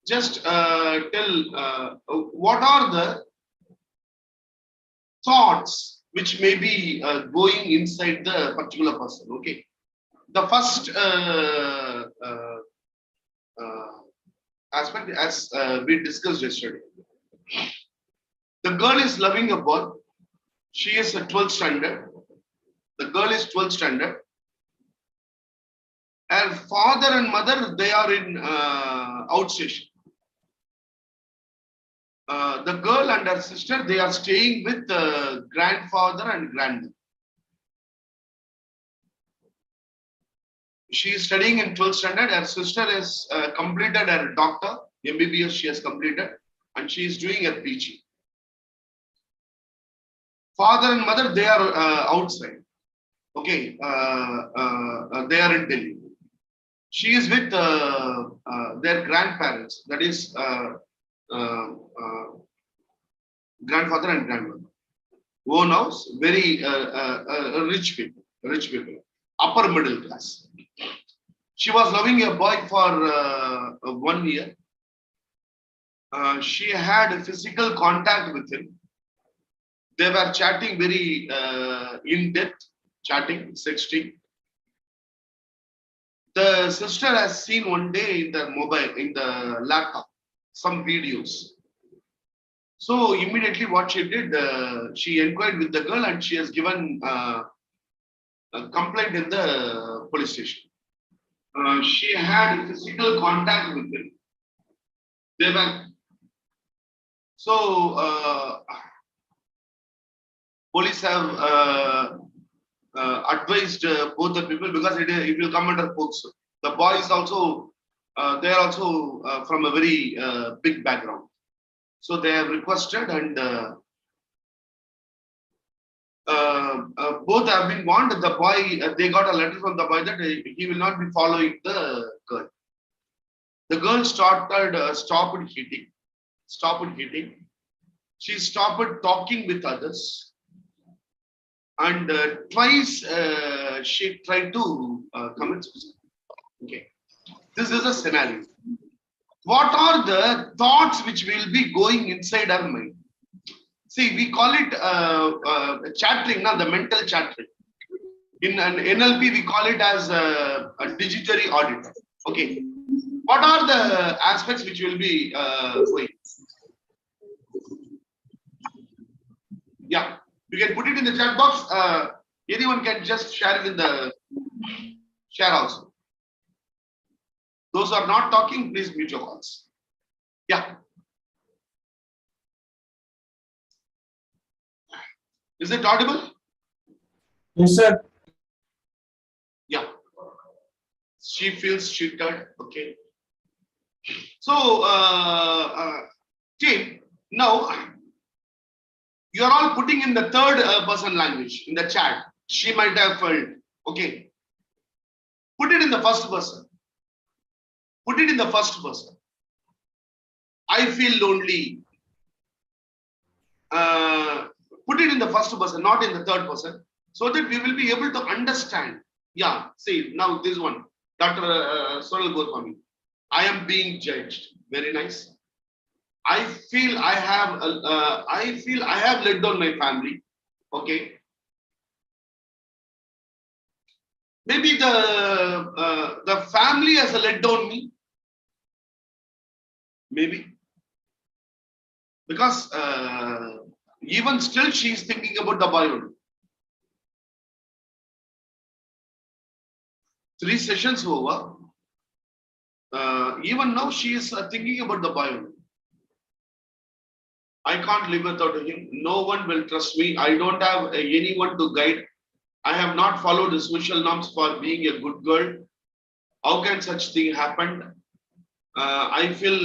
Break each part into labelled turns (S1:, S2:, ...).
S1: just tell what are the thoughts which may be going inside the particular person. Okay, the first aspect, as we discussed yesterday, the girl is loving a boy. She is a 12th standard. The girl is 12th standard. Her father and mother, they are in outstation. The girl and her sister, they are staying with grandfather and grandmother. She is studying in 12th standard. Her sister has completed her doctor, MBBS she has completed, and she is doing her PG. Father and mother, they are outside. Okay, they are in Delhi. She is with their grandparents, that is grandfather and grandmother. Own house, very rich people, upper middle class. She was loving a boy for 1 year. She had a physical contact with him. They were chatting very in depth, chatting, sexting. The sister has seen one day in the mobile, in the laptop, some videos. So immediately what she did, she inquired with the girl and she has given a complaint in the police station. She had physical contact with him. They were so police have advised both the people because it will come under POCSO. The boy is also they are also from a very big background, so they have requested and both have been warned. The boy, they got a letter from the boy that he will not be following the girl. The girl stopped hitting. She stopped talking with others, and twice she tried to commit suicide. Okay, this is a scenario. What are the thoughts which will be going inside our mind? See, we call it chattering, now the mental chattering. In an NLP, we call it as a digitary audit. Okay, what are the aspects which will be going? Yeah, you can put it in the chat box. Anyone can just share it in the share also. Those who are not talking, please mute your calls. Yeah. Is it audible?
S2: Yes, sir.
S1: Yeah. She feels cheated. Okay. So, team, now you are all putting in the third person language in the chat. She might have felt. Okay. Put it in the first person. Put it in the first person. I feel lonely. Put it in the first person, not in the third person, so that we will be able to understand. Yeah, see, now this one, Dr. Sonal Goswami. I am being judged. Very nice. I feel I have let down my family. Okay. Maybe the family has let down me. Maybe. Because even still she is thinking about the boy only. 3 sessions over. Even now she is thinking about the boy only. I can't live without him. No one will trust me. I don't have anyone to guide. I have not followed the social norms for being a good girl. How can such thing happen? I feel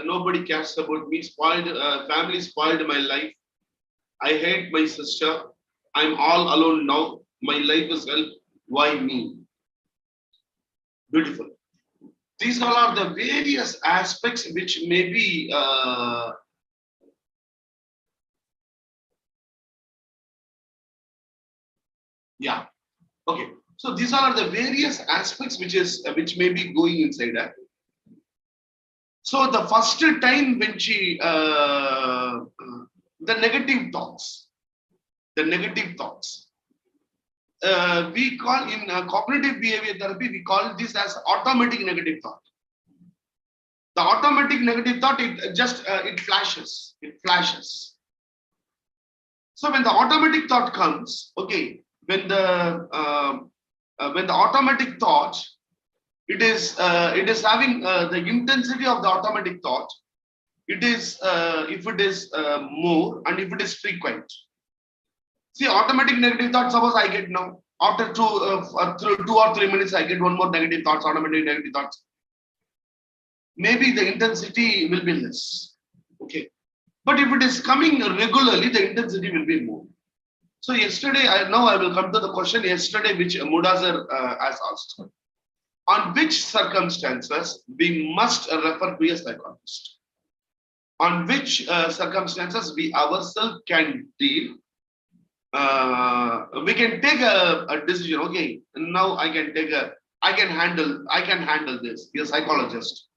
S1: nobody cares about me. Family spoiled my life. I hate my sister. I'm all alone now. My life is hell. Why me? Beautiful. These all are the various aspects which may be yeah. Okay. So these are the various aspects which may be going inside. So the first time when she, the negative thoughts, we call in cognitive behavior therapy, we call this as automatic negative thought. The automatic negative thought, it just, it flashes. So when the automatic thought comes, okay, when the automatic thought, it is having the intensity of the automatic thought. It is if it is more and if it is frequent. See, automatic negative thought. Suppose I get now after through 2 or 3 minutes, I get one more negative thoughts, automatic negative thoughts. Maybe the intensity will be less. Okay, but if it is coming regularly, the intensity will be more. So yesterday, now I will come to the question yesterday, which Mudazar has asked. On which circumstances we must refer to a psychologist? On which circumstances we ourselves can deal? We can take a decision. Okay, now I can handle this. Be a psychologist.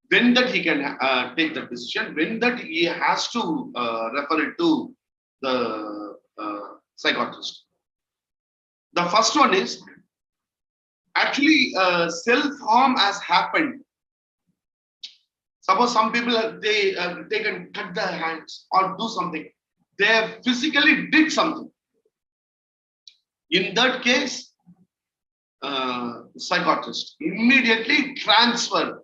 S1: When that he can take the decision, when that he has to refer it to the psychiatrist. The first one is actually self-harm has happened. Suppose some people they can cut their hands or do something. They physically did something. In that case, psychiatrist immediately transfer.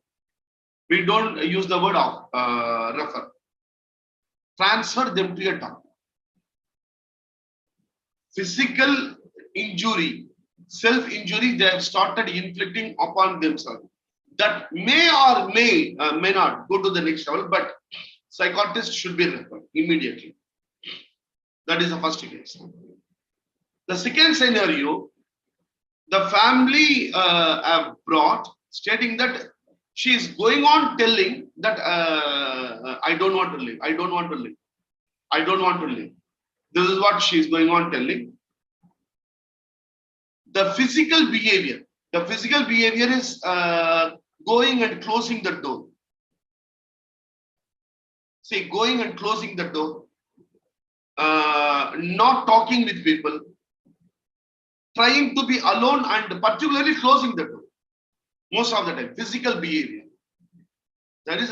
S1: We don't use the word of refer. Transfer them to a doctor. Physical injury, self-injury, they have started inflicting upon themselves. That may or may not go to the next level, but psychiatrist should be referred immediately. That is the first case. The second scenario, the family have brought, stating that she is going on telling that I don't want to live. This is what she is going on telling. The physical behavior is going and closing the door. See, going and closing the door, not talking with people, trying to be alone, and particularly closing the door. Most of the time, physical behavior. There is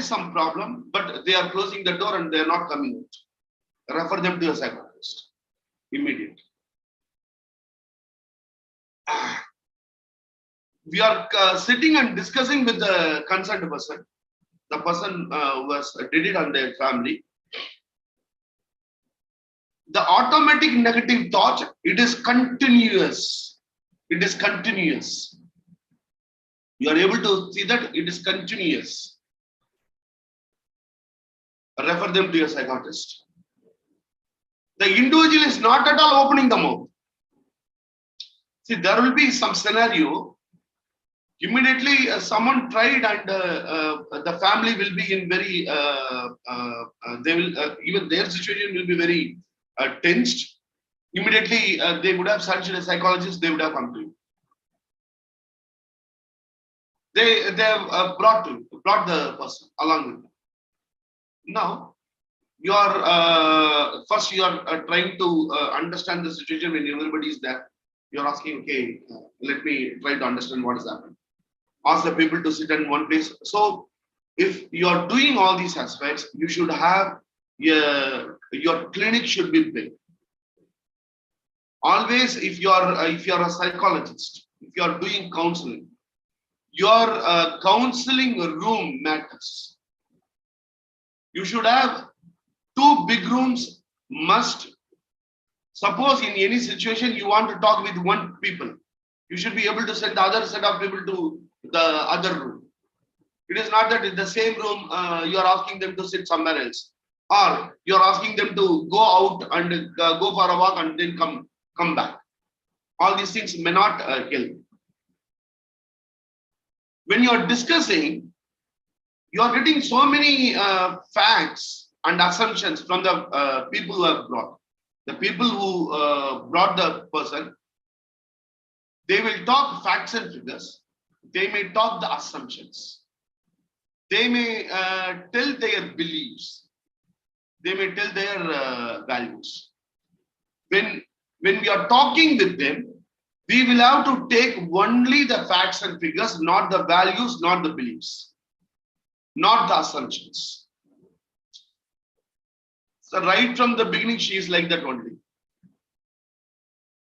S1: some problem, but they are closing the door and they are not coming out. Refer them to a psychiatrist immediately. We are sitting and discussing with the concerned person. The person did it on their family. The automatic negative thought, it is continuous. You are able to see that it is continuous. Refer them to your psychiatrist. The individual is not at all opening the mouth. See, there will be some scenario. Immediately, someone tried, and the family will be in very. They will even their situation will be very tensed. Immediately, they would have searched a psychologist. They would have come to you. They have brought the person along with them. Now, you are first you are trying to understand the situation when everybody is there. You are asking, okay, let me try to understand what is happening. Ask the people to sit in one place. So, if you are doing all these aspects, you should have your clinic should be big. Always, if you are a psychologist, if you are doing counseling, your counseling room matters. You should have 2 big rooms must. Suppose in any situation you want to talk with one people, you should be able to send the other set of people to the other room. It is not that in the same room you are asking them to sit somewhere else, or you are asking them to go out and go for a walk and then come back. All these things may not help. When you are discussing, you are getting so many facts and assumptions from the people who have brought. The people who brought the person, they will talk facts and figures. They may talk the assumptions. They may tell their beliefs. They may tell their values. When we are talking with them, we will have to take only the facts and figures, not the values, not the beliefs, not the assumptions. So right from the beginning, she is like that only.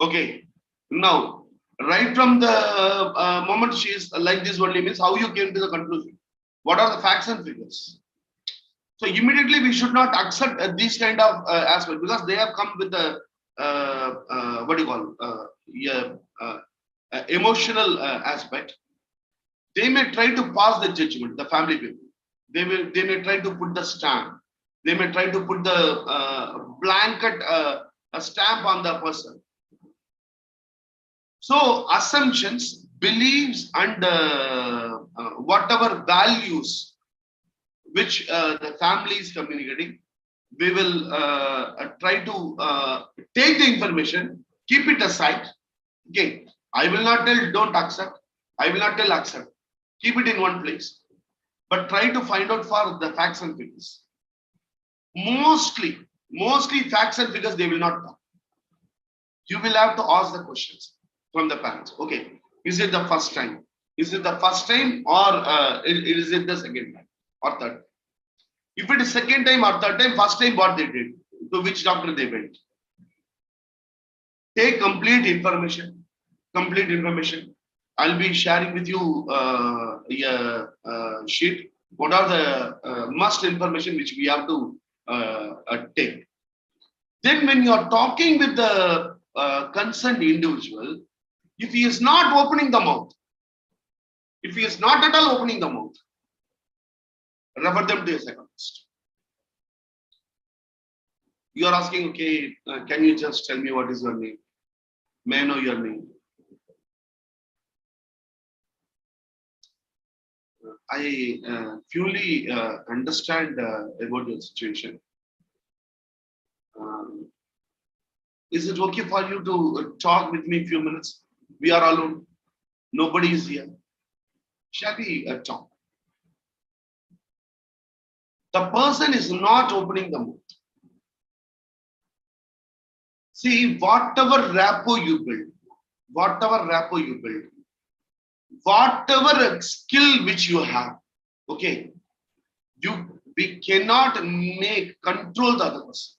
S1: Okay. Now, right from the moment she is like this only means how you came to the conclusion. What are the facts and figures? So immediately we should not accept these kind of aspects because they have come with a what do you call emotional aspect. They may try to pass the judgment. The family people. They may try to put the stamp. They may try to put the blanket a stamp on the person. So assumptions, beliefs, and whatever values which the family is communicating, we will try to take the information, keep it aside. Okay, I will not tell don't accept. I will not tell accept. Keep it in one place, but try to find out for the facts and figures. Mostly facts and figures they will not talk. You will have to ask the questions from the parents. Okay, is it the first time? Is it the first time or is it the second time or third? If it is second time or third time, first time what they did, to which doctor they went. Take complete information. Complete information. I'll be sharing with you a sheet. What are the must information which we have to take? Then when you are talking with the concerned individual, if he is not opening the mouth, if he is not at all opening the mouth, refer them to a psychologist. You are asking, okay, can you just tell me what is your name? May I know your name? I fully understand about your situation. Is it okay for you to talk with me a few minutes? We are alone. Nobody is here. Shall we talk? The person is not opening the mouth. See, whatever rapport you build, whatever skill which you have, okay, we cannot make control the other person.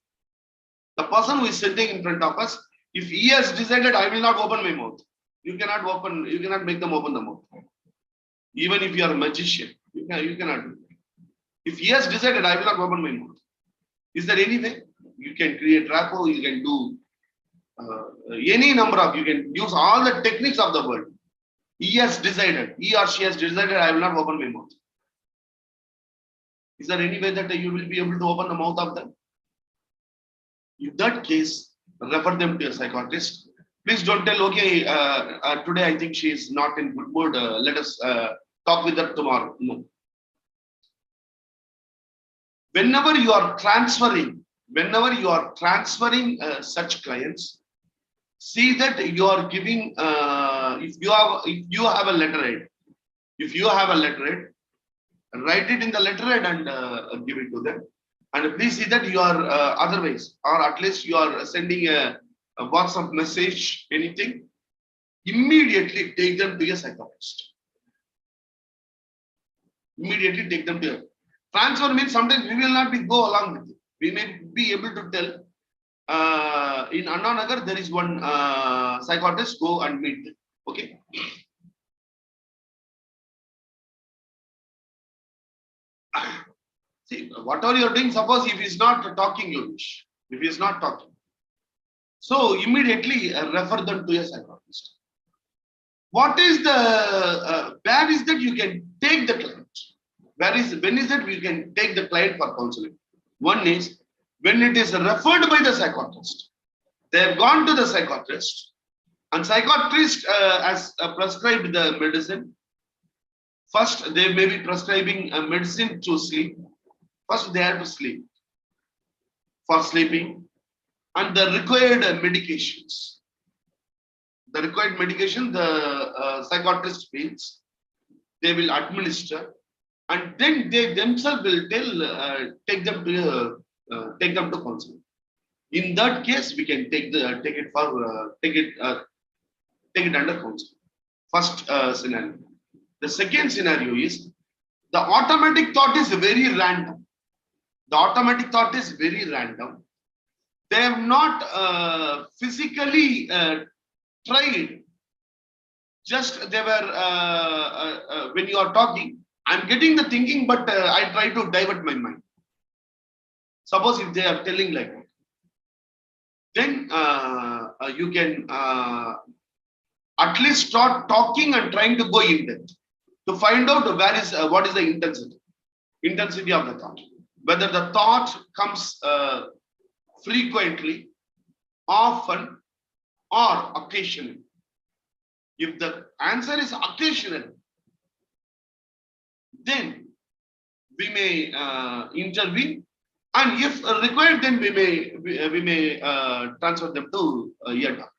S1: The person who is sitting in front of us, if he has decided, I will not open my mouth, you cannot make them open the mouth. Even if you are a magician, you cannot do it. If he has decided, I will not open my mouth, is there any way? You can create rapport, you can do any number of, you can use all the techniques of the world. He has decided, he or she has decided, I will not open my mouth. Is there any way that you will be able to open the mouth of them? In that case, refer them to a psychiatrist. Please don't tell, okay, today I think she is not in good mood, let us talk with her tomorrow. No. Whenever you are transferring such clients, see that you are giving, if you have a letterhead, write it in the letterhead and give it to them. And please see that you are otherwise, or at least you are sending a WhatsApp message, anything, immediately take them to a psychologist. Immediately take them to a transfer means sometimes we will not go along with it. We may be able to tell in Anna Nagar there is one psychologist, go and meet them. Okay. See, whatever you are doing, suppose if he is not talking English, if he is not talking, so immediately refer them to a psychologist. What is the where is that you can take the client? When is that we can take the client for counseling? One is when it is referred by the psychiatrist. They have gone to the psychiatrist, and psychiatrist has prescribed the medicine. First, they may be prescribing a medicine to sleep. First, they have to sleep for sleeping, and the required medications. The required medication the psychiatrist feels, they will administer. and then they themselves will take them to counseling. In that case, we can take it under counseling. First scenario. The second scenario is the automatic thought is very random. The automatic thought is very random. They have not physically tried. Just they were when you are talking, I'm getting the thinking, but I try to divert my mind. Suppose if they are telling like that, then you can at least start talking and trying to go in depth to find out what is the intensity of the thought, whether the thought comes frequently, often, or occasionally. If the answer is occasional, then we may intervene, and if required, then we may transfer them to ear doctor.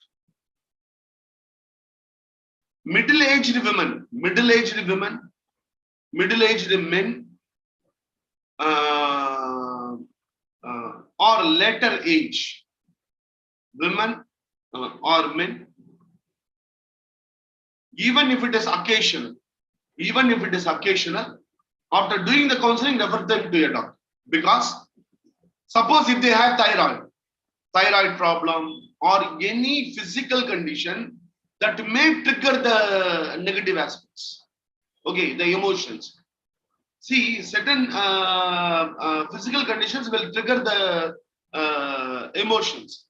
S1: Middle-aged women, middle-aged men, or later age women or men, even if it is occasional, after doing the counseling, refer them to a doctor. Because suppose if they have thyroid problem, or any physical condition that may trigger the negative aspects, okay, the emotions. See, certain physical conditions will trigger the emotions.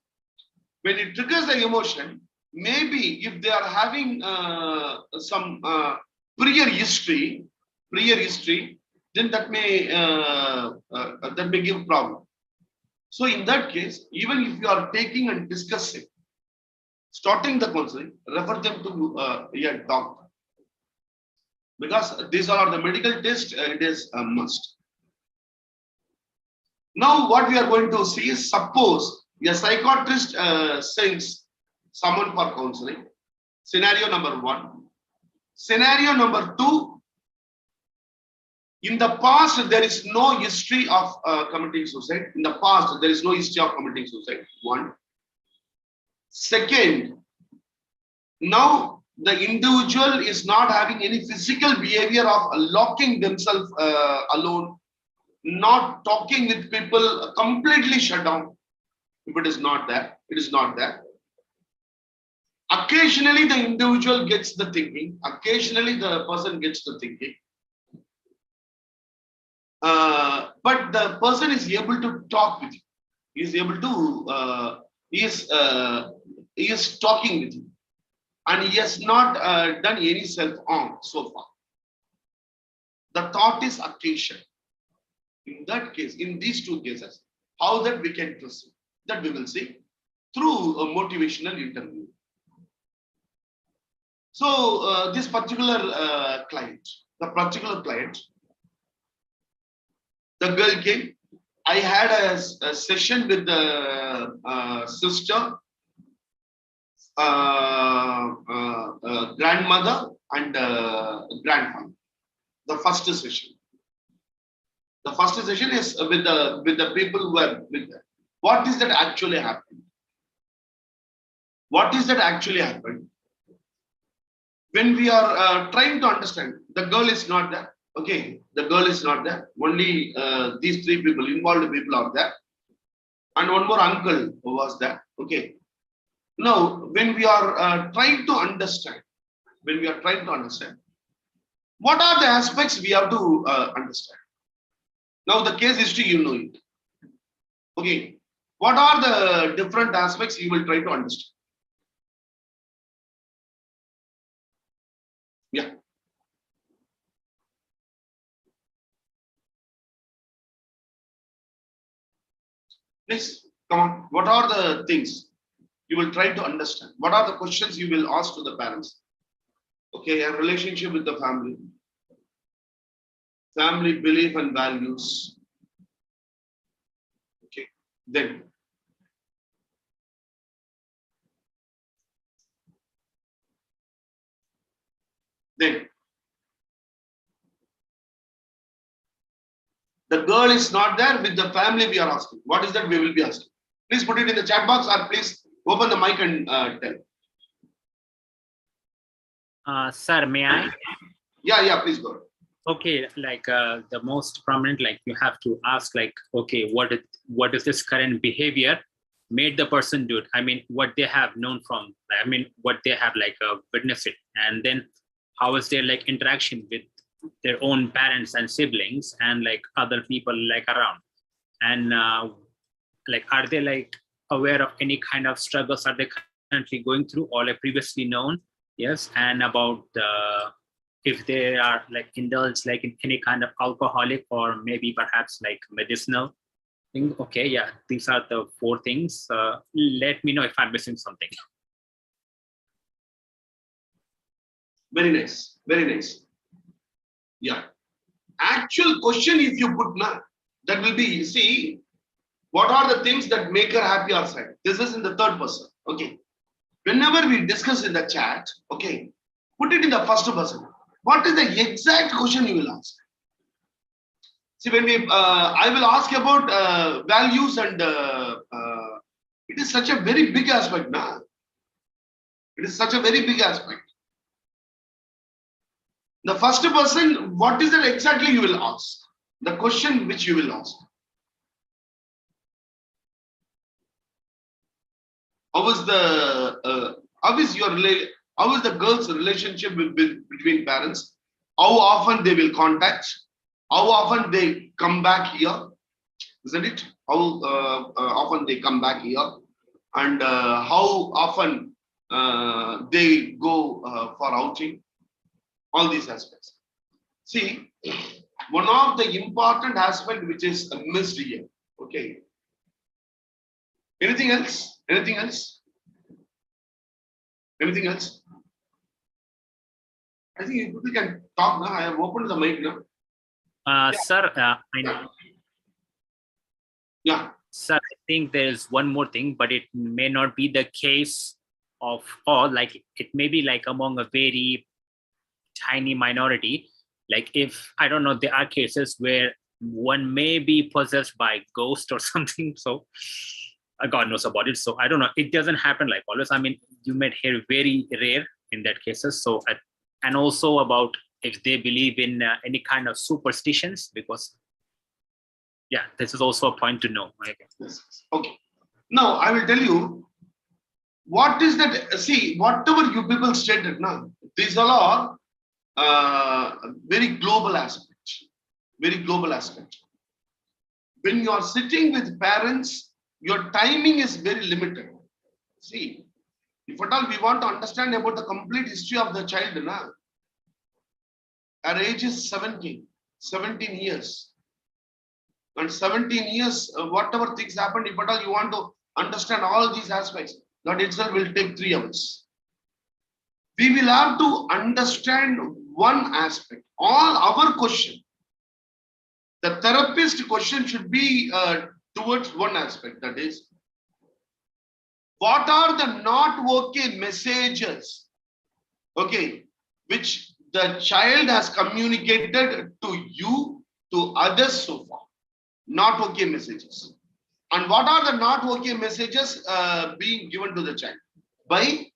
S1: When it triggers the emotion, maybe if they are having some prior history, then that may give problem. So in that case, even if you are taking and discussing, starting the counseling, refer them to a doctor, because these are the medical tests. It is a must. Now, what we are going to see is, suppose a psychiatrist sends someone for counseling. Scenario number one. Scenario number two. In the past, there is no history of committing suicide. In the past, there is no history of committing suicide. One. Second, now the individual is not having any physical behavior of locking themselves alone, not talking with people, completely shut down. If it is not there, it is not there. Occasionally, the individual gets the thinking. Occasionally, the person gets the thinking. But the person is able to talk with you. He is able to. He is talking with you, and he has not done any self-harm so far. The thought is occasion. In that case, in these two cases, how that we can proceed, that we will see through a motivational interview. So this particular client, the girl came. I had a session with the sister, grandmother, and grandfather. The first session. The first session is with the people who are with them. What is that actually happened? What is that actually happened? When we are trying to understand, the girl is not there. Okay, the girl is not there. Only these three people, involved people are there, and one more uncle was there. Okay. Now, when we are trying to understand, what are the aspects we have to understand? Now, the case history, you know it. Okay. What are the different aspects you will try to understand? Yeah. Please, come on. What are the things you will try to understand? What are the questions you will ask to the parents? Okay, a relationship with the family belief and values. Okay, then The girl is not there with the family we are asking. What is that we will be asking? Please put it in the chat box or please open the mic and tell.
S3: Sir, may I?
S1: Yeah, please go.
S3: Okay, like the most prominent, like you have to ask, like, okay, what is this current behavior made the person do it? I mean, what they have known from, I mean, what they have like witnessed it, and then how is their like interaction with their own parents and siblings and like other people like around, and like are they like aware of any kind of struggles are they currently going through or like previously known? Yes, and about if they are like indulged like in any kind of alcoholic or maybe perhaps like medicinal thing. Okay, yeah, these are the 4 things. Let me know if I'm missing something.
S1: Very nice. Very nice. Yeah. Actual question if you put now, that will be, see, what are the things that make her happy or sad? This is in the third person. Okay. Whenever we discuss in the chat, okay, put it in the first person. What is the exact question you will ask? See, when we, I will ask about values and it is such a very big aspect now. It is such a very big aspect. The first person, what is that exactly you will ask? The question which you will ask. How is the how is the girl's relationship between parents? How often they will contact? How often they come back here? Isn't it? How often they come back here? And how often they go for outing? All these aspects. See, one of the important aspect which is missed here. Okay. Anything else? Anything else? Anything else? I think you can talk now. I have opened the mic now.
S3: Sir, I know.
S1: Yeah.
S3: Sir, I think there's one more thing, but it may not be the case of all. Like it may be like among a very tiny minority. Like if I don't know, there are cases where one may be possessed by ghost or something. So God knows about it. So I don't know. It doesn't happen like always. I mean, you might hear very rare in that cases. So and also about if they believe in any kind of superstitions, because yeah, this is also a point to know.
S1: Yes. Okay. Now I will tell you what is that. See, whatever you people stated now, these are very global aspect. Very global aspect. When you are sitting with parents, your timing is very limited. See, if at all we want to understand about the complete history of the child, na, our age is 17 years. And 17 years, whatever things happened, if at all you want to understand all these aspects, that itself will take 3 hours. We will have to understand one aspect. All our question, the therapist question should be towards one aspect, that is, what are the not okay messages, okay, which the child has communicated to you, to others so far? Not okay messages. And what are the not okay messages being given to the child? By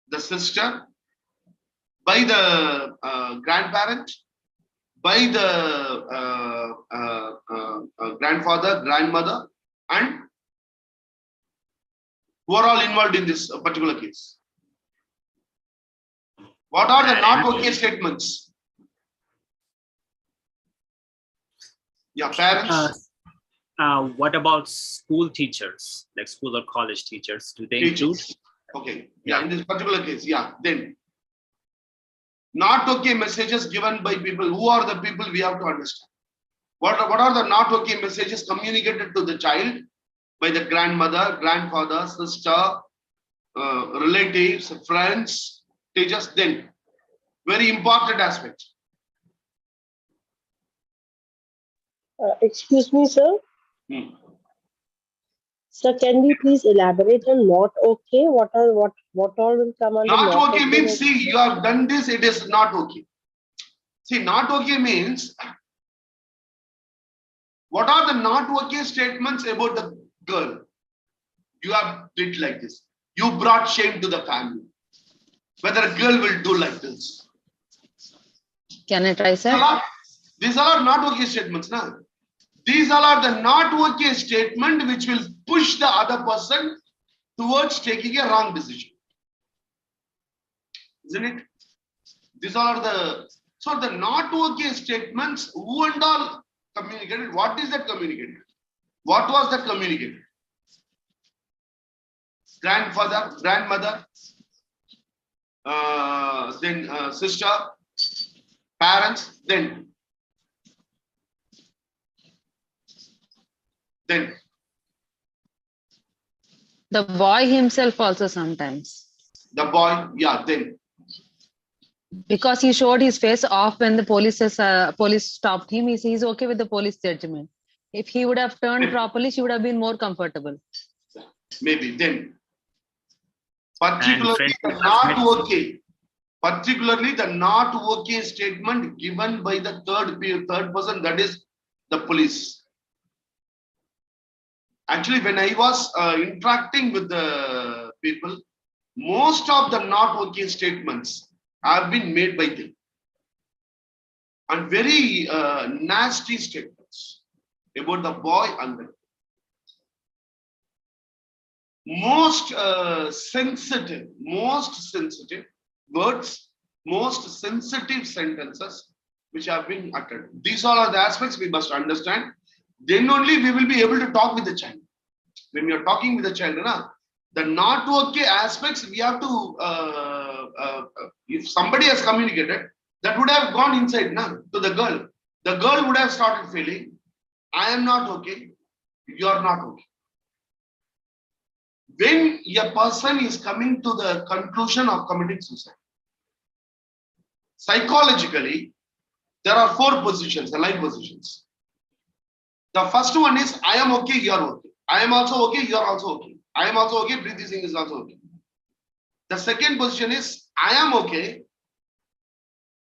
S1: the sister, by the grandparent, by the grandfather, grandmother, and who are all involved in this particular case. What are the not okay statements? Yeah, parents.
S3: What about school teachers, like school or college teachers? Do they include?
S1: Okay, yeah, in this particular case, yeah, then not okay messages given by people. Who are the people we have to understand? What are the not okay messages communicated to the child by the grandmother, grandfather, sister, relatives, friends, teachers? Then, very important aspect.
S4: Excuse me, sir. Sir, can we please elaborate on not okay? What all will come under
S1: not okay means, see, you have done this, it is not okay. See, not okay means What are the not okay statements about the girl? You have did like this. You brought shame to the family. Whether a girl will do like this.
S5: Can I try, sir?
S1: These all are not okay statements. Na? These all are the not okay statement which will push the other person towards taking a wrong decision. Isn't it? These all are the, so the not okay statements, who and all communicated. What is that communicated? What was that communicated? Grandfather, grandmother, then sister, parents, then
S5: The boy himself also sometimes.
S1: the boy, yeah, then
S5: Because he showed his face off when the police stopped him. He's okay with the police judgment. If he would have turned properly, she would have been more comfortable.
S1: maybe then. Particularly
S3: friend,
S1: the not okay. Particularly the not okay statement given by the third person, that is the police. Actually, when I was interacting with the people, most of the not okay statements have been made by them. And very nasty statements about the boy and the girl. Most sensitive words, most sensitive sentences which have been uttered. These all are the aspects we must understand. Then only we will be able to talk with the child. When we are talking with the child, the not okay aspects we have to, if somebody has communicated, that would have gone inside to the girl. The girl would have started feeling, I am not okay, you are not okay. When a person is coming to the conclusion of committing suicide, psychologically, there are 4 positions, the life positions. The first one is, I am okay, you are okay. I am also okay, you are also okay. I am also okay, Preeti Singh is also okay. The second position is, I am okay,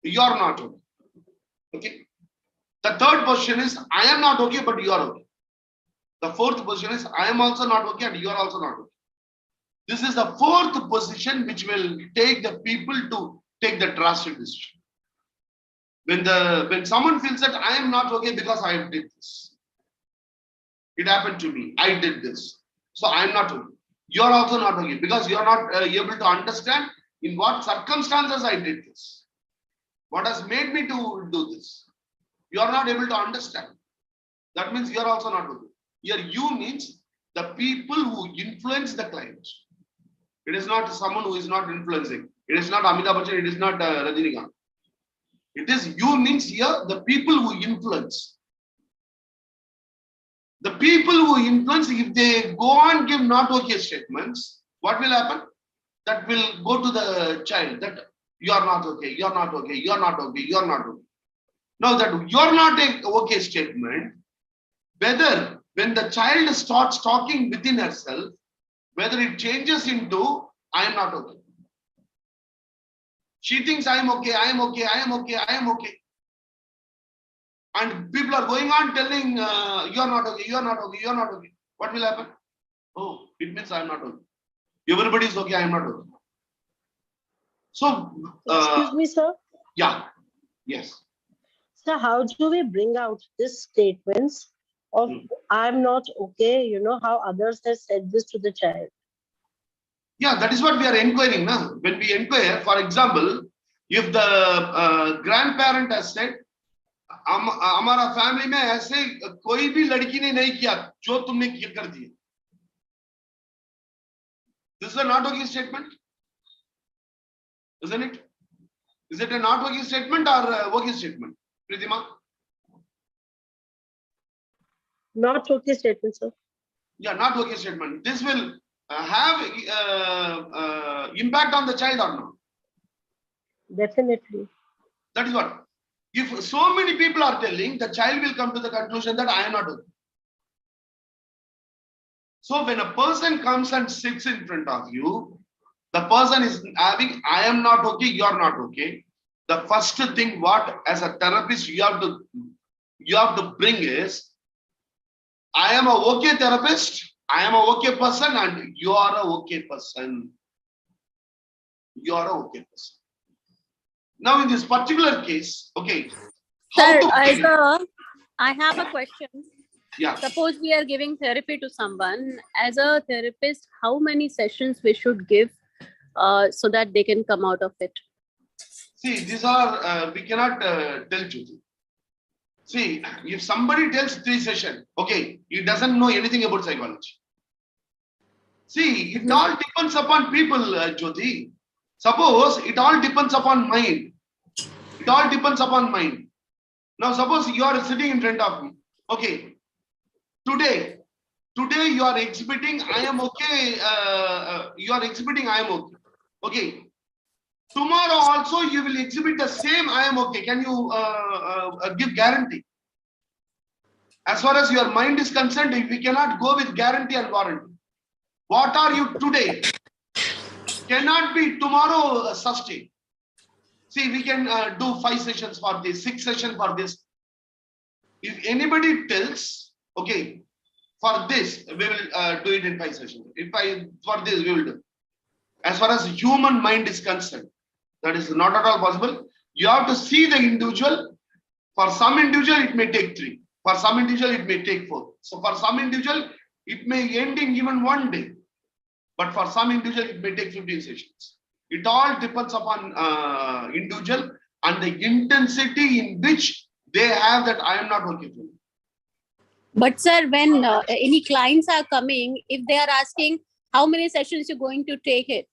S1: you are not okay. Okay. The third position is, I am not okay, but you are okay. The fourth position is, I am also not okay and you are also not okay. This is the 4th position which will take the people to take the drastic decision. When someone feels that I am not okay because I did this. It happened to me. I did this. So I am not okay. You are also not okay because you are not able to understand in what circumstances I did this. What has made me to do this? You are not able to understand. That means you are also not okay. Here you means the people who influence the client. It is not someone who is not influencing. It is not Amitabh Bachchan. It is not Rajinikanth. It is you means here the people who influence. The people who influence, if they go and give not okay statements, what will happen? That will go to the child that you are not okay, you are not okay, you are not okay, you are not okay. Now that you are not a okay statement, whether when the child starts talking within herself, whether it changes into I am not okay. She thinks I am okay, I am okay, I am okay, I am okay. And people are going on telling you are not okay, you are not okay, you are not okay. What will happen? Oh, it means I am not okay. Everybody is okay, I am not okay. So,
S4: Excuse me, sir.
S1: yeah, yes.
S4: So how do we bring out these statements of I'm not okay, how others have said this to the child?
S1: Yeah, that is what we are inquiring now. When we inquire, for example, if the grandparent has said, हमारा family में ऐसे कोई भी लड़की ने नहीं किया जो तुमने कर दिया. This is a not okay statement, isn't it? Is it a not okay statement or a okay statement, Pritima?
S4: Not okay statement, sir.
S1: Yeah, not okay statement. This will have impact on the child or not?
S4: Definitely.
S1: That is what. If so many people are telling, the child will come to the conclusion that I am not okay. So when a person comes and sits in front of you, the person is having, I am not okay, you are not okay. The first thing what as a therapist you have to bring is, I am a okay therapist, I am a okay person, and you are a okay person. You are a okay person. Now, in this particular case, okay, how
S6: Sir,
S1: to
S6: I have a question.
S1: yeah.
S6: Suppose we are giving therapy to someone. As a therapist, how many sessions we should give so that they can come out of it?
S1: See, these are we cannot tell you. See, if somebody tells 3 sessions, okay, he doesn't know anything about psychology. See, it all depends upon people, Jyoti. Suppose it all depends upon mind. It all depends upon mind. Now, suppose you are sitting in front of me. Okay, today you are exhibiting, I am okay. You are exhibiting, I am okay. Okay. Tomorrow also you will exhibit the same, I am okay. Can you give guarantee? As far as your mind is concerned, we cannot go with guarantee and warranty. What are you today cannot be tomorrow sustained. See, we can do 5 sessions for this, 6 sessions for this. If anybody tells, okay, for this, we will do it in 5 sessions. For this, we will do. As far as human mind is concerned, that is not at all possible. You have to see the individual. For some individual, it may take 3. For some individual, it may take 4. So for some individual, it may end in even 1 day. But for some individual, it may take 15 sessions. It all depends upon individual and the intensity in which they have that I am not okay for you.
S6: But sir, when any clients are coming, if they are asking how many sessions you're going to take it,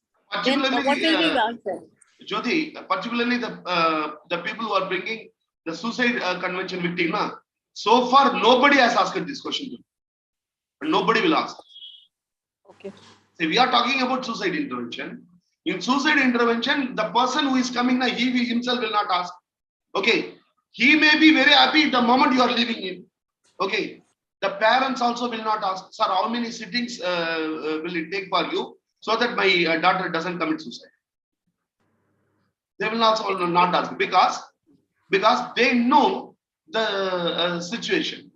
S6: then what will be the answer?
S1: Jyoti, particularly the people who are bringing the suicide convention victim, so far nobody has asked this question. Nobody will ask.
S6: Okay.
S1: See, we are talking about suicide intervention. In suicide intervention, the person who is coming, he himself will not ask. Okay, he may be very happy the moment you are leaving him. Okay, the parents also will not ask, sir, how many sittings will it take for you so that my daughter doesn't commit suicide? They will also not ask because they know the situation.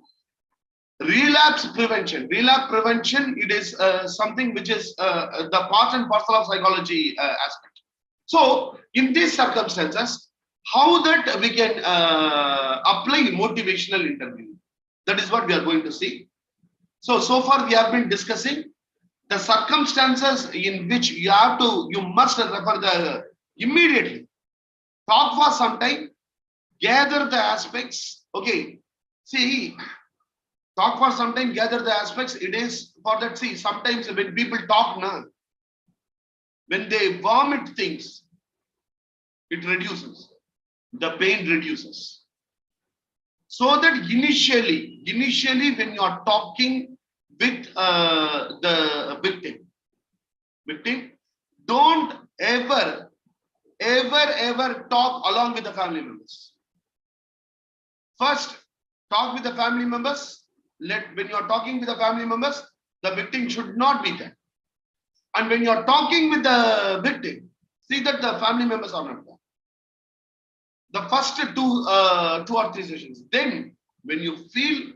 S1: Relapse prevention, it is something which is the part and parcel of psychology aspect. So in these circumstances, how that we can apply motivational interviewing, that is what we are going to see. So far we have been discussing the circumstances in which you must refer the immediately. Talk for some time, gather the aspects. Okay, see, talk for some time, gather the aspects. It is for that. See, sometimes when people talk now, when they vomit things, it reduces. The pain reduces. So that initially when you are talking with the victim, don't ever talk along with the family members. First, talk with the family members. When you are talking with the family members, the victim should not be there. And when you are talking with the victim, see that the family members are not there. The first two or three sessions. Then, when you feel,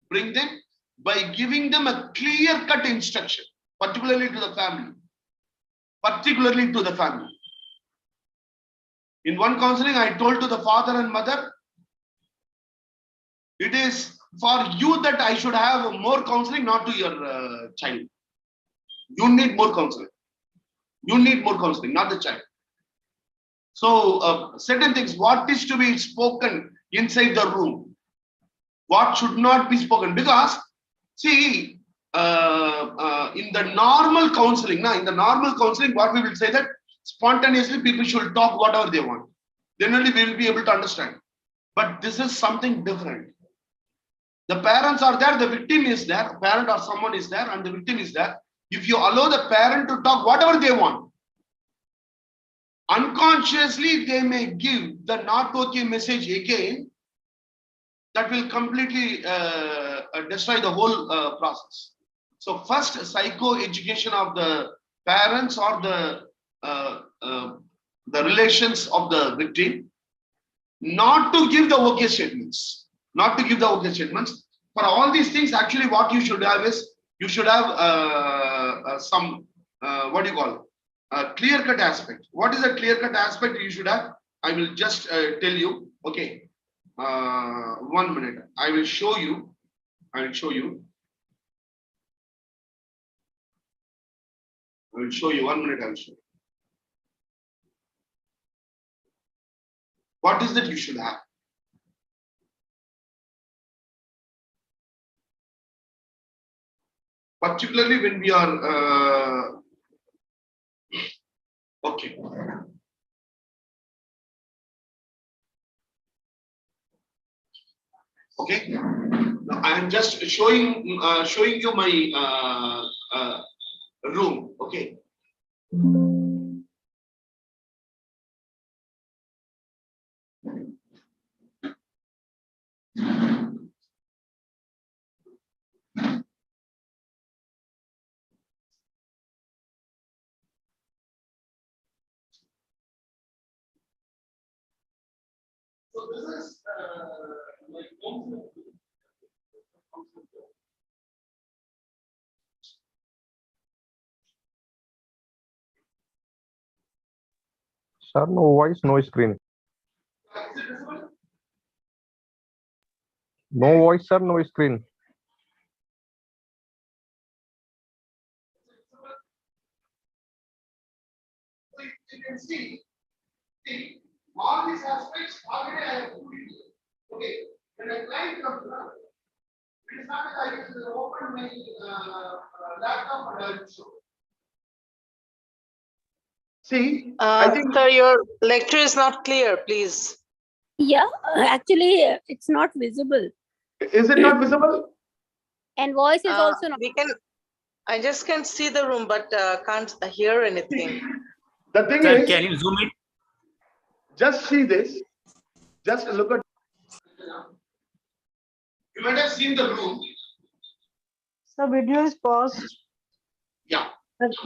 S1: bring them by giving them a clear-cut instruction, particularly to the family. In one counseling, I told to the father and mother, it is for you that I should have more counseling, not to your child. You need more counseling. Not the child. So certain things, what is to be spoken inside the room, what should not be spoken, because see, in the normal counseling, what we will say that spontaneously people should talk whatever they want. Then only we will be able to understand. But this is something different. The parents are there, the victim is there, a parent or someone is there, and the victim is there. If you allow the parent to talk whatever they want, unconsciously they may give the not okay message again, that will completely destroy the whole process. So first, psycho education of the parents or the relations of the victim, not to give the okay statements. for all these things, actually what you should have is, you should have some, what do you call, clear-cut aspect. What is a clear-cut aspect you should have? I will just tell you. Okay, 1 minute. I will show you. I will show you. I will show you. 1 minute. I will show you. What is that you should have? Particularly when we are okay. Okay. Now I am just showing you my room. Okay. So this is my home.
S7: Sir, no voice, no screen.
S1: Is it visible?
S7: No voice, sir, no screen.
S1: So you can see all these aspects already I have put it here. Okay, when a client comes around, it is not that I will open my laptop and I will show. See, I think
S8: Sir, your lecture is not clear, please.
S6: Yeah, actually, it's not visible.
S1: is it not visible?
S6: And voice is also not.
S8: I just can see the room, but can't hear anything.
S1: The thing
S3: Sir,
S1: is,
S3: can you zoom it?
S1: just see this. Just look at. You might have seen the room.
S4: The video is paused.
S1: Yeah.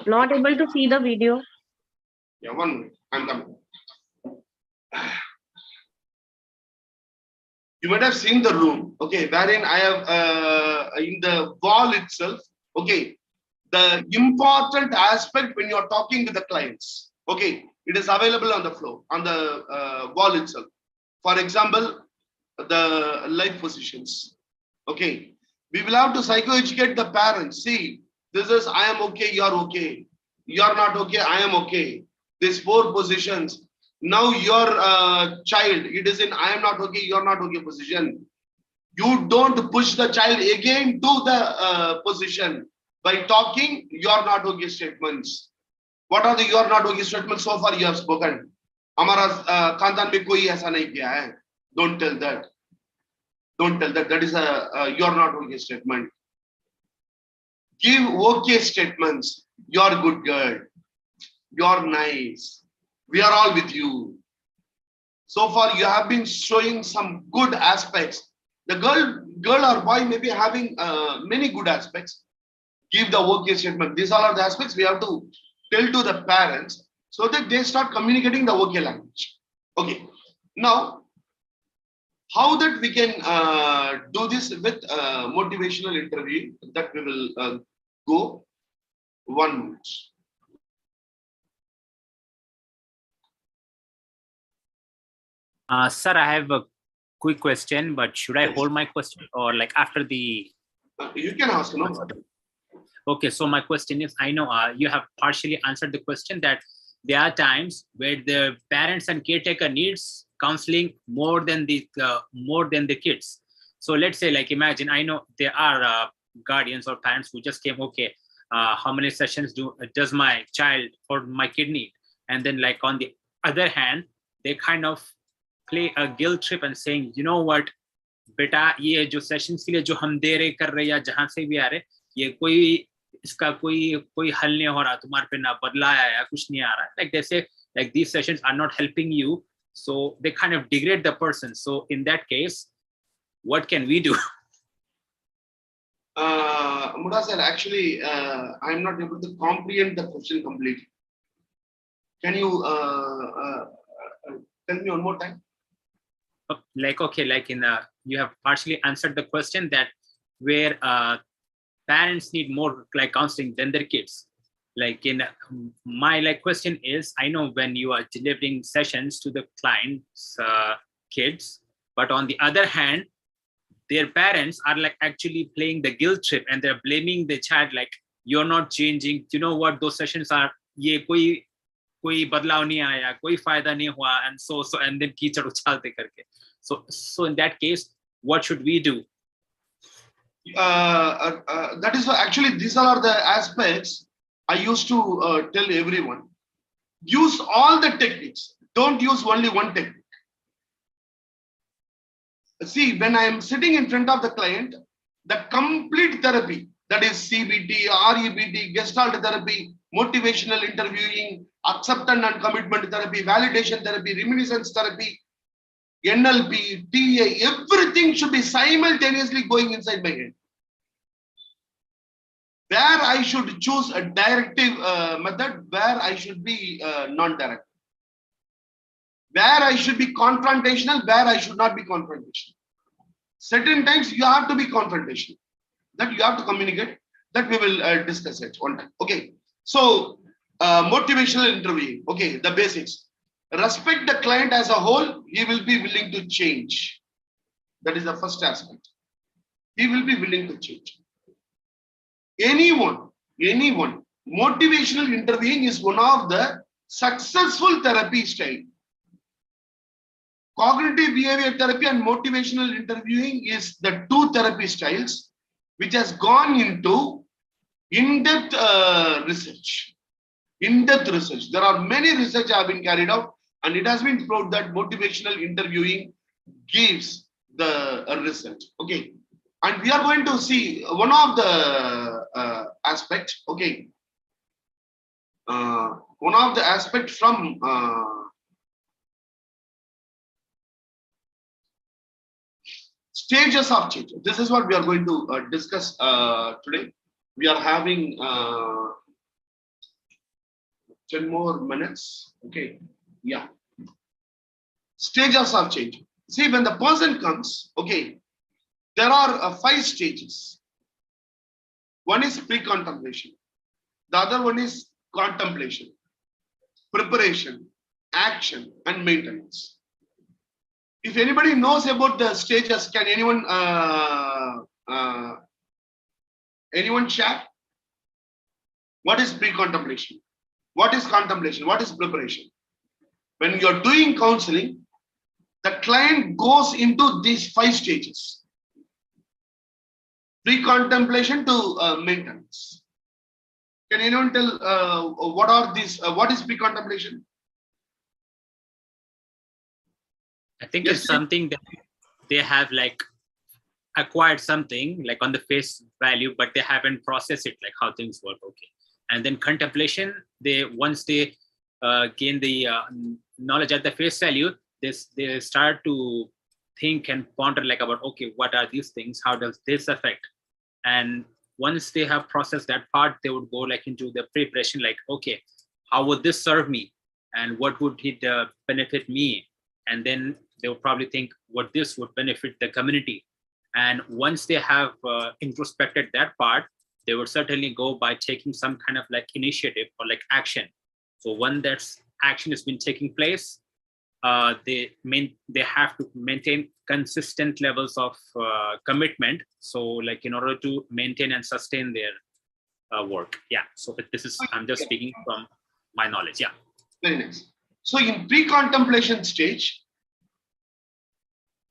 S4: Not able to see the video.
S1: Yeah, 1 minute. I'm coming. You might have seen the room, okay, wherein I have in the wall itself, okay, the important aspect when you're talking with the clients, okay, it is available on the floor, on the wall itself. For example, the life positions, okay. We will have to psychoeducate the parents. See, this is I am okay, you're okay. You're not okay, I am okay. These 4 positions. Now your child, it is in I am not okay, you're not okay position. You don't push the child again to the position by talking you're not okay statements. What are the you're not okay statements so far you have spoken? Hamara khandan mein koi aisa nahi kiya hai. Don't tell that. Don't tell that. That is a you're not okay statement. Give okay statements. You're good girl. You're nice. We are all with you. So far, you have been showing some good aspects. The girl or boy may be having many good aspects. Give the okay statement. These all are the aspects we have to tell to the parents so that they start communicating the okay language. Okay. Now, how that we can do this with motivational interview, that we will go 1 minute.
S3: Sir, I have a quick question, but should I
S1: Yes.
S3: hold my question or like after the?
S1: You can ask, no?
S3: Okay, so my question is, I know you have partially answered the question that there are times where the parents and caretaker needs counseling more than the kids. So let's say, like, imagine, I know there are guardians or parents who just came, okay, how many sessions does my child or my kid need? And then, like, on the other hand, they kind of play a guilt trip and saying, you know what, बेटा ये जो sessions के लिए जो हम दे रहे कर रहे या जहां से भी आ रहे, ये कोई इसका कोई हल नहीं हो रहा, तुम्हारे पे ना बदला आया या कुछ नहीं आ रहा. Like they say, like these sessions are not helping you, so they kind of degrade the person. So in that case, what can we do?
S1: Muda sir, actually, I'm not able to comprehend the question completely. Can you tell me one more time?
S3: Like, okay, like in you have partially answered the question that where parents need more like counseling than their kids. Like in my like question is, I know when you are delivering sessions to the clients' kids, but on the other hand, their parents are like actually playing the guilt trip and they're blaming the child like, you're not changing. You know what those sessions are? ये कोई बदलाव नहीं आया, कोई फायदा नहीं हुआ, and so and then कीचड़ उछालते करके. So in that case, what should we do?
S1: That is actually, these are the aspects I used to tell everyone. Use all the techniques. Don't use only one technique. See, when I am sitting in front of the client, the complete therapy, that is CBT, REBT, Gestalt therapy, motivational interviewing, acceptance and commitment therapy, validation therapy, reminiscence therapy, NLP, TA, everything should be simultaneously going inside my head. Where I should choose a directive method, where I should be non-directive. Where I should be confrontational, where I should not be confrontational. Certain times you have to be confrontational. That you have to communicate. That we will discuss it one time. Okay. So motivational interviewing. Okay, the basics. Respect the client as a whole. He will be willing to change. That is the first aspect. He will be willing to change. Anyone. Motivational interviewing is one of the successful therapy style. Cognitive behavior therapy and motivational interviewing is the two therapy styles which has gone into in-depth research. In-depth research. There are many research have been carried out, and it has been proved that motivational interviewing gives the result. Okay, and we are going to see one of the aspects. Okay, one of the aspects from stages of change. This is what we are going to discuss today. We are having 10 more minutes. Okay. Yeah. Stages of change. See, when the person comes, okay, there are 5 stages. One is pre-contemplation. The other one is contemplation, preparation, action, and maintenance. If anybody knows about the stages, can anyone share? What is pre-contemplation? What is contemplation? What is preparation? When you're doing counseling, the client goes into these 5 stages. Pre-contemplation to maintenance. Can anyone tell what are these? What is pre-contemplation?
S3: I think
S1: Yes,
S3: it's something that they have like acquired something like on the face value, but they haven't processed it, like how things work. Okay. And then contemplation, once they gain the knowledge at the face value, they start to think and ponder like about, okay, what are these things? How does this affect? And once they have processed that part, they would go like into the preparation, like, okay, how would this serve me? And what would it benefit me? And then they would probably think what this would benefit the community. And once they have introspected that part, they would certainly go by taking some kind of like initiative or like action. So when that action has been taking place, they have to maintain consistent levels of commitment. So like in order to maintain and sustain their work. Yeah. So this is, I'm just speaking from my knowledge. Yeah.
S1: Very nice. So in pre-contemplation stage,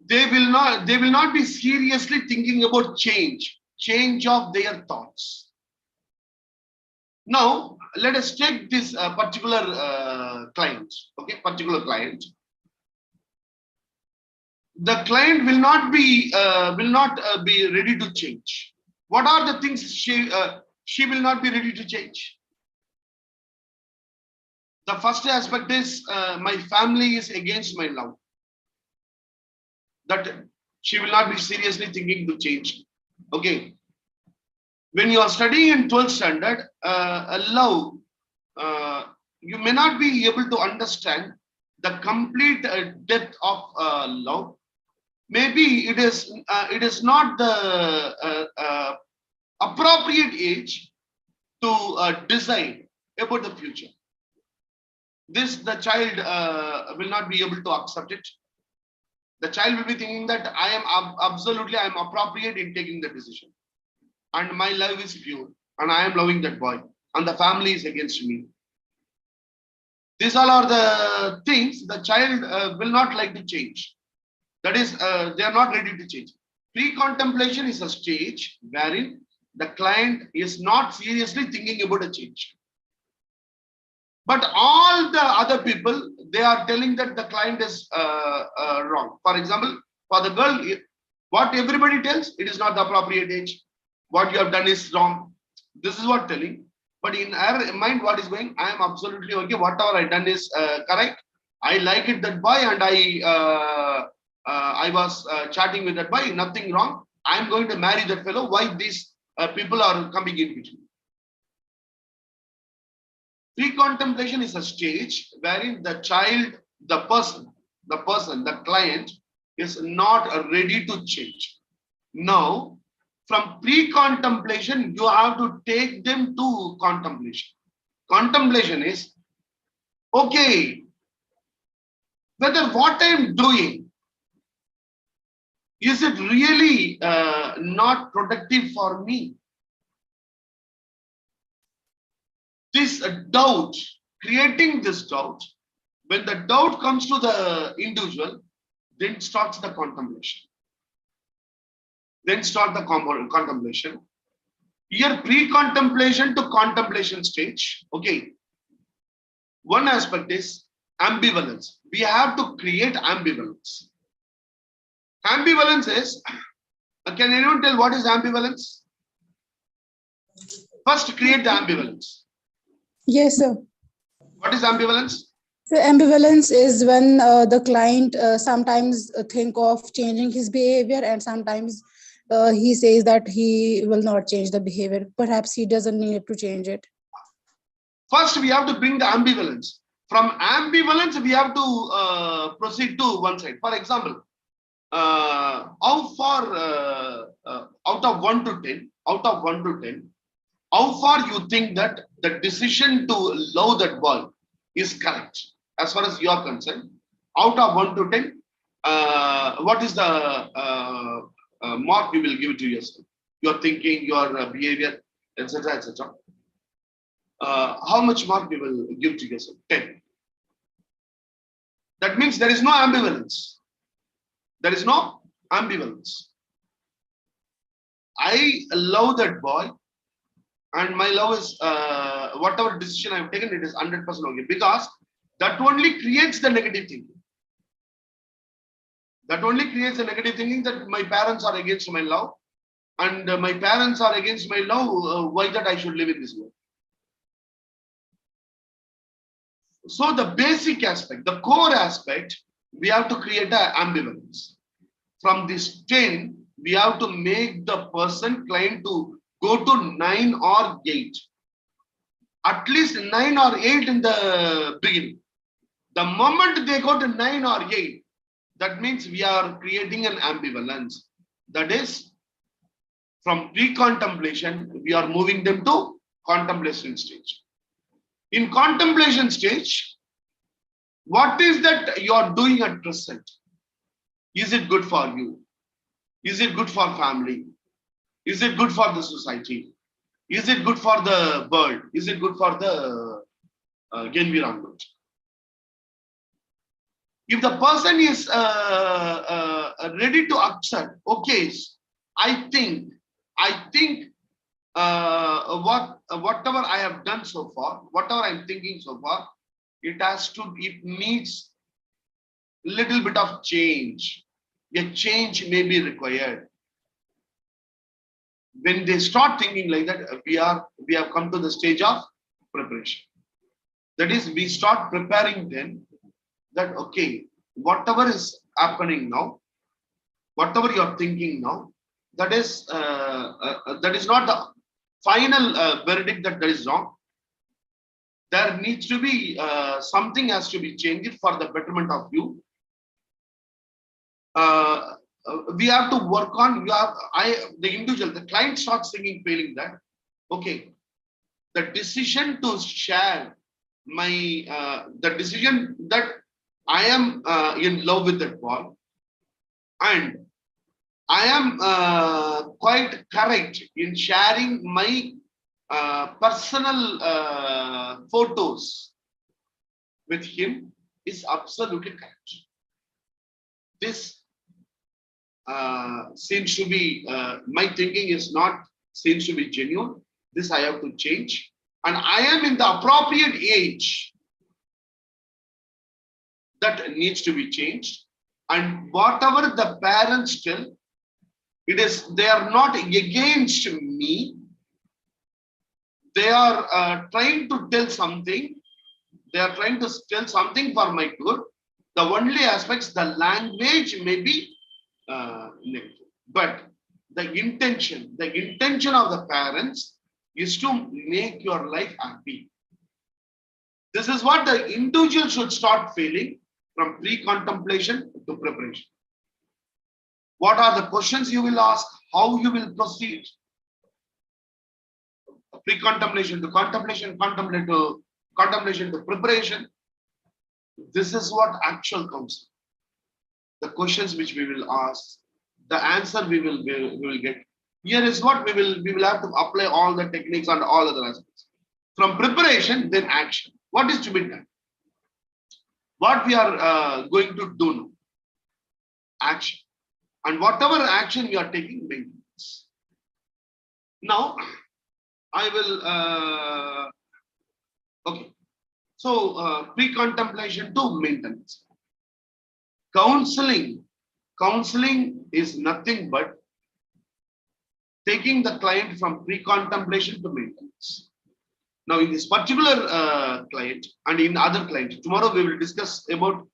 S1: they will not be seriously thinking about change of their thoughts. Now, let us take this particular client. Okay, particular client. The client will not be ready to change. What are the things she will not be ready to change? The first aspect is my family is against my love. That she will not be seriously thinking to change. Okay. When you are studying in 12th standard, love, you may not be able to understand the complete depth of love. maybe it is not the appropriate age to decide about the future. This the child will not be able to accept it. The child will be thinking that I am appropriate in taking the decision, and my love is pure, and I am loving that boy, and the family is against me. These all are the things the child will not like to change. That is, they are not ready to change. Pre-contemplation is a stage wherein the client is not seriously thinking about a change. But all the other people, they are telling that the client is wrong. For example, for the girl, what everybody tells, it is not the appropriate age. What you have done is wrong. This is what telling. But in her mind, what is going? I am absolutely okay. Whatever I done is correct. I like it, that boy, and I was chatting with that boy. Nothing wrong. I am going to marry that fellow. Why these people are coming in between? Pre-contemplation is a stage wherein the child, the person, the client is not ready to change. Now, from pre-contemplation, you have to take them to contemplation. Contemplation is, okay, whether what I am doing, is it really not productive for me? This doubt, creating this doubt, when the doubt comes to the individual, then starts the contemplation. Then start the contemplation. Here, pre-contemplation to contemplation stage. Okay. One aspect is ambivalence. We have to create ambivalence. Ambivalence is, can anyone tell what is ambivalence? First, create the ambivalence.
S9: Yes, sir.
S1: What is ambivalence?
S9: So ambivalence is when the client sometimes think of changing his behavior, and sometimes he says that he will not change the behavior. Perhaps he doesn't need to change it.
S1: First, we have to bring the ambivalence. From ambivalence, we have to proceed to one side. For example, how far out of 1 to 10, how far you think that the decision to love that boy is correct as far as you are concerned? Out of 1 to 10, what is the mark you will give to yourself? Your thinking, your behavior, etc., etc. How much mark you will give to yourself? 10. That means there is no ambivalence. There is no ambivalence. I love that boy, and my love is whatever decision I have taken, it is 100% okay, because that only creates the negative thinking. That only creates the negative thinking that my parents are against my love, and my parents are against my love. Why that I should live in this world? So the basic aspect, the core aspect, we have to create an ambivalence. From this 10, we have to make the person client to go to 9 or 8. At least 9 or 8 in the beginning. The moment they go to 9 or 8, that means we are creating an ambivalence. That is, from pre-contemplation, we are moving them to contemplation stage. In contemplation stage, what is that you are doing at present? Is it good for you? Is it good for family? Is it good for the society? Is it good for the world? Is it good for the environment? If the person is ready to accept, okay, I think whatever I have done so far, whatever I'm thinking so far, it needs little bit of change. A change may be required. When they start thinking like that, we have come to the stage of preparation. That is, we start preparing them that, okay, whatever is happening now, whatever you are thinking now, that is not the final verdict that is wrong. There needs to be something has to be changed for the betterment of you. we have to work on, the individual, the client starts thinking, feeling that, okay, the decision to share the decision that I am in love with that ball, and I am quite correct in sharing my personal photos with him is absolutely correct. This seems to be, my thinking is not, seems to be genuine. This I have to change. And I am in the appropriate age that needs to be changed. And whatever the parents tell, they are not against me. They are trying to tell something. They are trying to tell something for my good. The only aspects, the language may be negative, but the intention of the parents is to make your life happy. This is what the individual should start feeling from pre-contemplation to preparation. What are the questions you will ask? How you will proceed? Pre-contemplation to contemplation, contemplation to preparation. This is what actual counseling. The questions which we will ask, the answer we will get. Here is what we will have to apply all the techniques and all other aspects. From preparation, then action. What is to be done? What we are going to do now? Action. And whatever action we are taking, maintenance. Now, I will, okay. So, pre-contemplation to maintenance. Counseling is nothing but taking the client from pre-contemplation to maintenance. Now, in this particular client and in other clients, tomorrow we will discuss about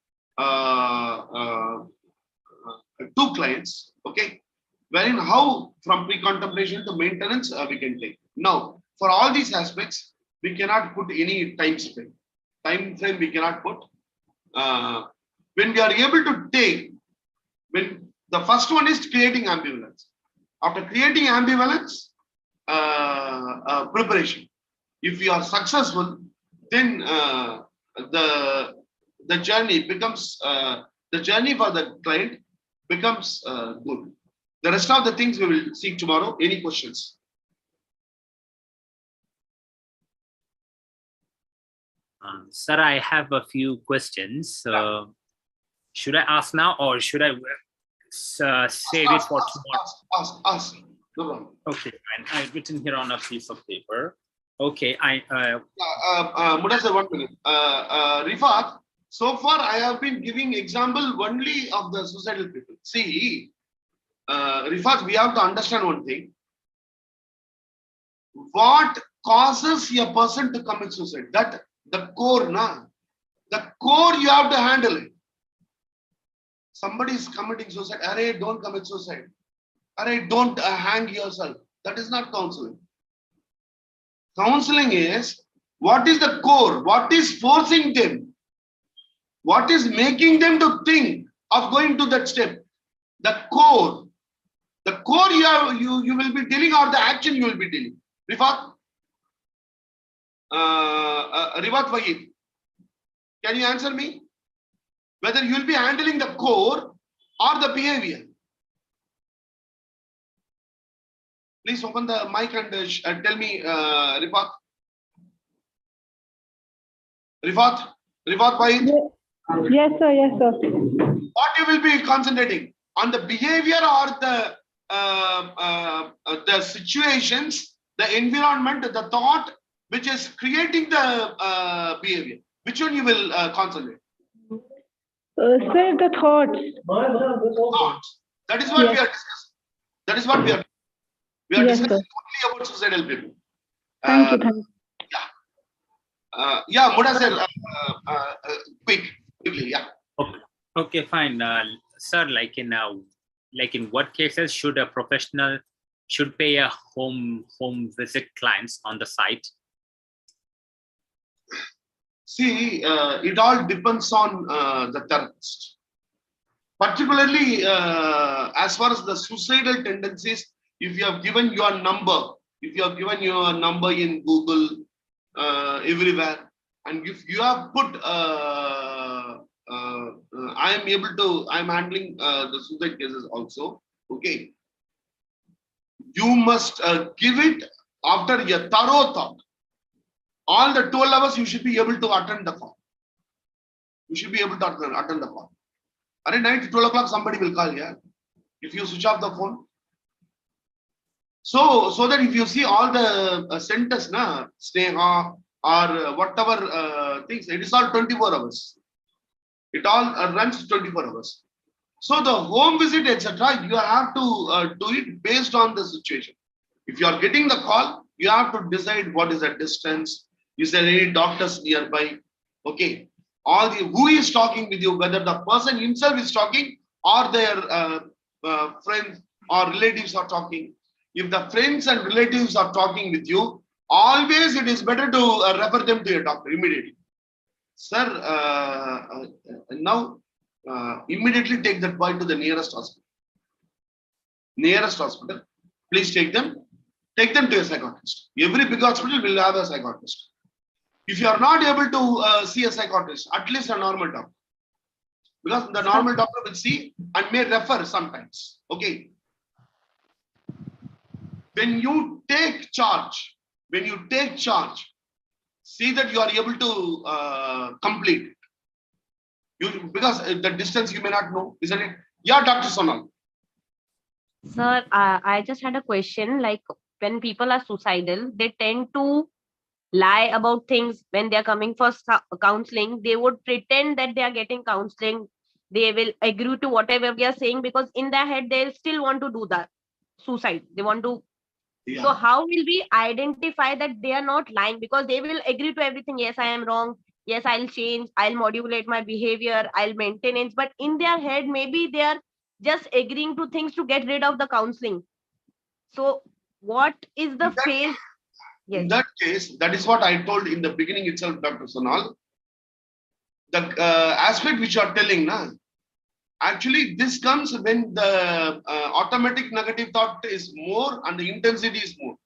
S1: 2 clients, okay, wherein how from pre-contemplation to maintenance we can take. Now, for all these aspects, we cannot put any time frame we cannot put. When we are able to take, when the first one is creating ambivalence. After creating ambivalence, preparation. If we are successful, then the journey becomes the journey for the client becomes good. The rest of the things we will see tomorrow. Any questions?
S3: Sir, I have a few questions. Should I ask now or should I save it for tomorrow?
S1: Ask. No problem.
S3: Okay, fine. I've written here on a piece of paper. Okay,
S1: Mudassar, 1 minute. Rifat, so far I have been giving example only of the suicidal people. See, Rifat, we have to understand one thing. What causes a person to commit suicide? That the core, the core you have to handle it. Somebody is committing suicide. Array, don't commit suicide. Array, don't hang yourself. That is not counseling. Counseling is what is the core, what is forcing them, what is making them to think of going to that step. The core you will be dealing, or the action you will be dealing. Rifat, Rifat Wahid, can you answer me? Whether you will be handling the core or the behavior. Please open the mic and tell me, Rifat. Rifat Wahid.
S10: Yes, sir. Yes, sir.
S1: What you will be concentrating on, the behavior or the situations, the environment, the thought which is creating the behavior? Which one you will concentrate?
S10: Sir, the thoughts.
S1: Thoughts. That is what we are discussing. That is what we are. We are discussing only about suicidal people.
S10: Thank you.
S1: Yeah, Mudassar, quickly, yeah.
S3: Okay, fine. Sir, like in what cases should a professional pay a home visit clients on the site? See, it all depends on the therapist.
S1: Particularly as far as the suicidal tendencies, if you have given your number, in Google, everywhere, and if you have put, I'm handling the suicide cases also. Okay, you must give it after a thorough thought. All the 12 hours you should be able to attend the call. You should be able to attend the call. At night 12 o'clock somebody will call. Yeah, if you switch off the phone. So that if you see all the centers, Sneha or whatever things, it is all 24 hours. It all runs 24 hours. So the home visit, etc., you have to do it based on the situation. If you are getting the call, you have to decide what is the distance. Is there any doctors nearby? Okay. Who is talking with you, whether the person himself is talking or their friends or relatives are talking. If the friends and relatives are talking with you, always it is better to refer them to a doctor immediately. Sir, now immediately take that boy to the nearest hospital. Please take them to a psychiatrist. Every big hospital will have a psychiatrist. If you are not able to see a psychiatrist, at least a normal doctor. Because the normal doctor will see and may refer sometimes. Okay. When you take charge, see that you are able to complete it. Because the distance you may not know, isn't it? Yeah, Dr. Sonal.
S11: Sir, I just had a question. Like when people are suicidal, they tend to lie about things when they are coming for counseling. They would pretend that they are getting counseling. They will agree to whatever we are saying because in their head they still want to do that suicide. They want to.
S1: Yeah.
S11: So how will we identify that they are not lying? Because they will agree to everything. Yes, I am wrong. Yes, I'll change. I'll modulate my behavior. I'll maintain it. But in their head, maybe they are just agreeing to things to get rid of the counseling. So what is the phase? Yes.
S1: In that case, that is what I told in the beginning itself, Dr. Sonal. The aspect which you are telling, actually this comes when the automatic negative thought is more and the intensity is more.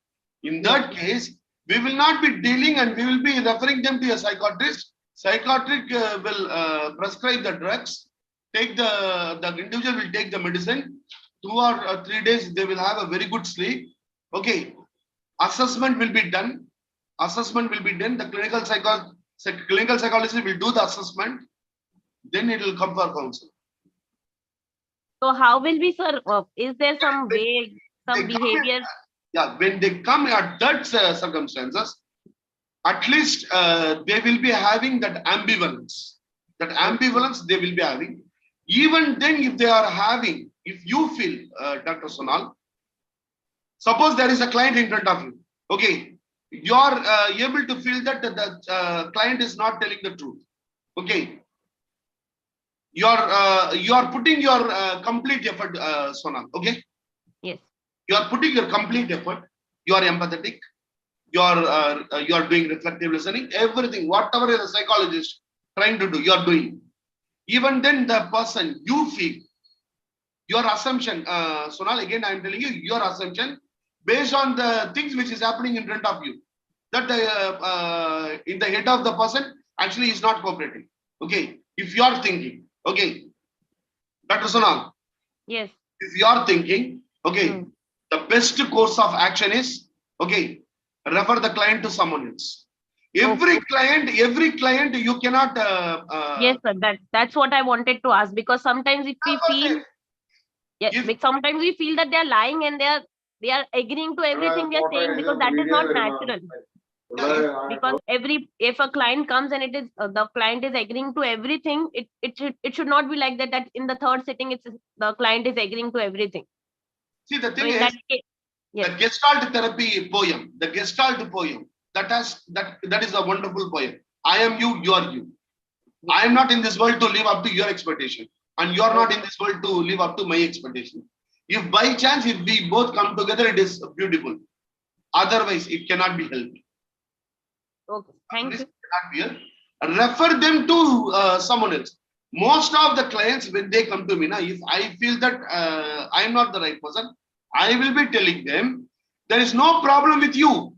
S1: In that case, we will not be dealing and we will be referring them to a psychiatrist. Psychiatric will prescribe the drugs. The individual will take the medicine. 2 or 3 days, they will have a very good sleep. Okay. Assessment will be done. The clinical psychologist will do the assessment. Then it will come for counsel.
S11: So how will we, sir? Is there some way, some behavior?
S1: When they come at that circumstances, at least they will be having that ambivalence. That ambivalence they will be having. Even then, if they are having, if you feel, Dr. Sonal, suppose there is a client in front of you. Okay, you are able to feel that the client is not telling the truth. Okay, you are putting your complete effort, Sonal. Okay.
S11: Yes.
S1: You are putting your complete effort. You are empathetic. You are doing reflective listening. Everything, whatever is a psychologist trying to do, you are doing. Even then, the person you feel, your assumption, Sonal, again I am telling you, your assumption based on the things which is happening in front of you, that in the head of the person actually is not cooperating. Okay, if you are thinking, okay, Dr. Sonal.
S11: Yes.
S1: If you are thinking, okay, the best course of action is, okay, refer the client to someone else. Every client, you cannot.
S11: Yes, sir. That's what I wanted to ask, because sometimes if we feel, sometimes we feel that they are lying and they are agreeing to everything they are saying, because that is not natural. Because if a client comes and it is the client is agreeing to everything, it should not be like that. That in the third sitting, the client is agreeing to everything.
S1: See, the thing is, the Gestalt therapy poem, that is a wonderful poem. I am you, you are you. I am not in this world to live up to your expectation, and you are not in this world to live up to my expectation. If by chance, if we both come together, it is beautiful. Otherwise, it cannot be helped.
S11: Okay, thank you.
S1: Refer them to someone else. most of the clients, when they come to me now, if I feel that I'm not the right person, I will be telling them, there is no problem with you.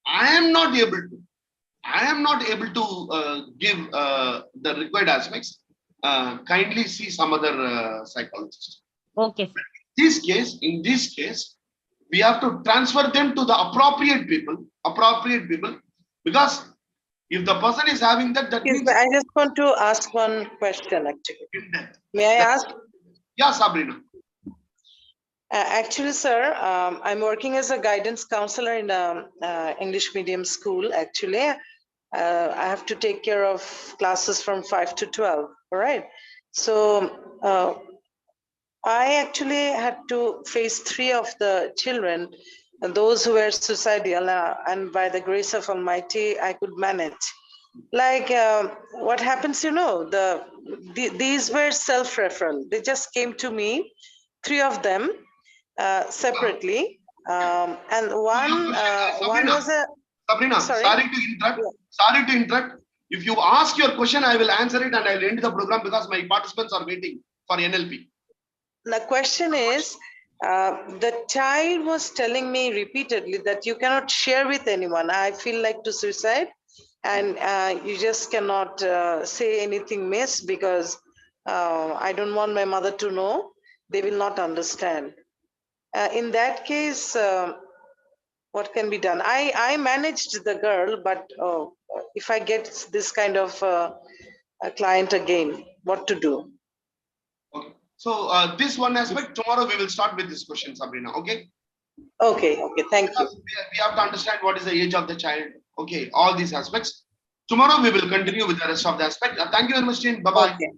S1: I am not able to give the required aspects. Kindly see some other psychologist.
S11: Okay.
S1: In this case, we have to transfer them to the appropriate people, because if the person is having that means.
S8: I just want to ask one question actually. May I ask?
S1: Yeah, Sabrina.
S8: Actually, sir, I'm working as a guidance counselor in a English medium school. Actually, I have to take care of classes from 5 to 12. All right. So I actually had to face 3 of the children, those who were suicidal, and by the grace of Almighty, I could manage. Like what happens, these were self-referral. They just came to me, 3 of them separately, and one was a.
S1: Sabrina, sorry to interrupt. If you ask your question, I will answer it and I will end the program because my participants are waiting for NLP.
S8: The question is, the child was telling me repeatedly that you cannot share with anyone. I feel like to suicide, and you just cannot say anything miss because I don't want my mother to know. They will not understand. In that case, what can be done? I managed the girl, but if I get this kind of a client again, what to do?
S1: Okay. So this one aspect, tomorrow we will start with this question, Sabrina. Okay.
S8: Okay. Thank you.
S1: We have to understand what is the age of the child. Okay, all these aspects. Tomorrow we will continue with the rest of the aspect. Thank you very much, team. Bye bye.
S8: Okay.